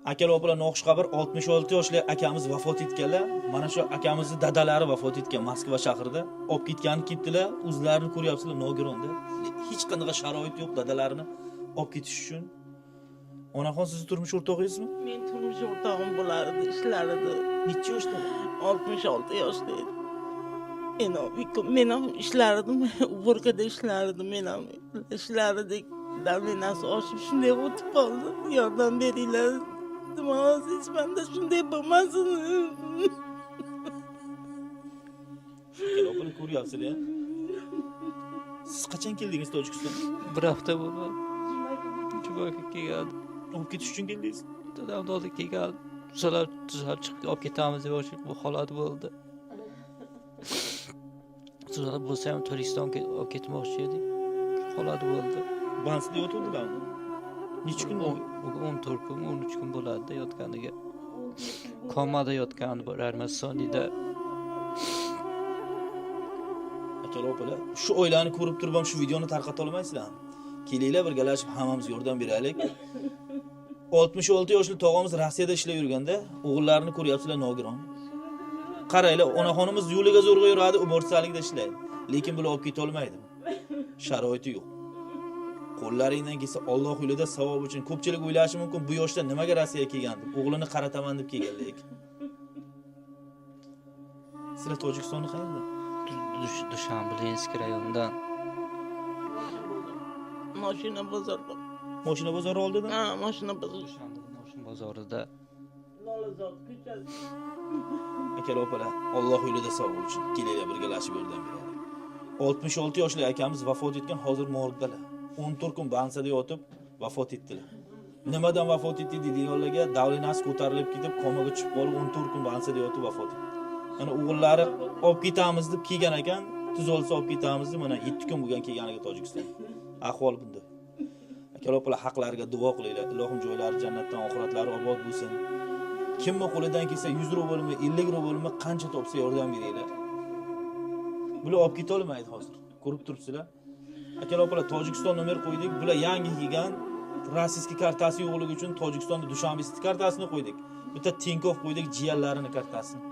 Akalar opalar noxush xabar, 66 yoshli akamiz vafot etganlar. Mana shu akamizning dadalari vafot etgan Moskva shahrida. Olib ketgani ketdilar, o'zlarini ko'ryapsizlar nogironda. Hech qanday sharoit yo'q dadalarini olib ketish uchun. Onaxon sizni turmush o'rtog'ingizmi? Men turmush o'rtog'im bo'lardi, ishlardi. Necha yoshda? 66 yoshda edi. Men ham ishlardim, Uborkada ishlardim, men ham ishlardik. Daminasi oshib shunday o'tib qoldi. Yordam beringlar. Demoqchi hech menda shunday bo'lmasin. Akalar opalar ko'ryapsizlar. Siz qachon keldingiz Tojikistonga? Bir hafta bo'ldi. Jumaga kelgandim. Olib ketish uchun keldingiz? Dadam oldi kelgan. Sizlar chiqib olib ketamiz deb bu holat bo'ldi. Sizlar bo'lsa ham Tojikistonga olib ketmoqchi edik. Holat bo'ldi. Bansida yotuvdilarmi? Necha kun bo'ldi? 14 kun, 13 kun bo'ladi yotganiga. Komada yotgani bor Armanistonda. Akalar opalar, shu oilani ko'rib turib ham shu videoni tarqata olmaysizlarmi? Kelinglar birgalashib hammamiz yordam beraylik. 66 yoshli tog'amiz Rossiyada ishlab yurganda, o'g'illarini ko'ryapsizlar nogiron. Qaranglar, onaxonimiz yo'liga zo'rg'a yuradi, umurtsalikda ishlaydi. Lekin bular olib keta olmaydi. Sharoiti yo'q. Qo'llaringdan kelsa Alloh yo'lida savob uchun ko'pchilik o'ylashi mumkin, bu yoshda nimaga Rossiyaga kelgan deb, o'g'lini qarataman deb kelgan lekin. Sizlar Tojikistonni qayerda? Dushanbe rayonidan. Mashina bozorda. Mashina bozori oldida? Ha, mashina bozor. Dushanbe bozorida. Lolazor ko'chasi. Akalar opalar, Alloh yo'lida savob uchun kelinglar birgalashib yordam beraylik. 66 yoshli akamiz vafot etgan, hozir morgdalar. 14 kun bansada yotib vafot etdilar. Nimadan vafot etdi deydiganlarga davlinasi ko'tarilib ketib, komaga tushib qolib 14 kun bansada yotib vafot etdi. Mana o'g'illari olib ketamiz deb kelgan ekan, tuz olsa olib ketamiz deb mana 7 kun bo'lgan kelganiga Tojikiston. Ahvol bunday. Akalar opalar haqlariga duo qilinglar. Ilohim joylari jannatdan, oxiratlari obod bo'lsin. Kimning qo'lidan kelsa 100 ruble bo'limi, 50 ruble bo'limi qancha topsa yordam beringlar. Bular olib keta olmaydi hozir. Ko'rib turibsizlar. Akalar opalar, Tojikiston nomer qo'ydik. Bular yangi kelgan rossiyskiy kartasi yo'qligi uchun Tojikistonda Dushanbe kartasini qo'ydik. Bitta Tinkov qo'ydik, jiyanlarini kartasini.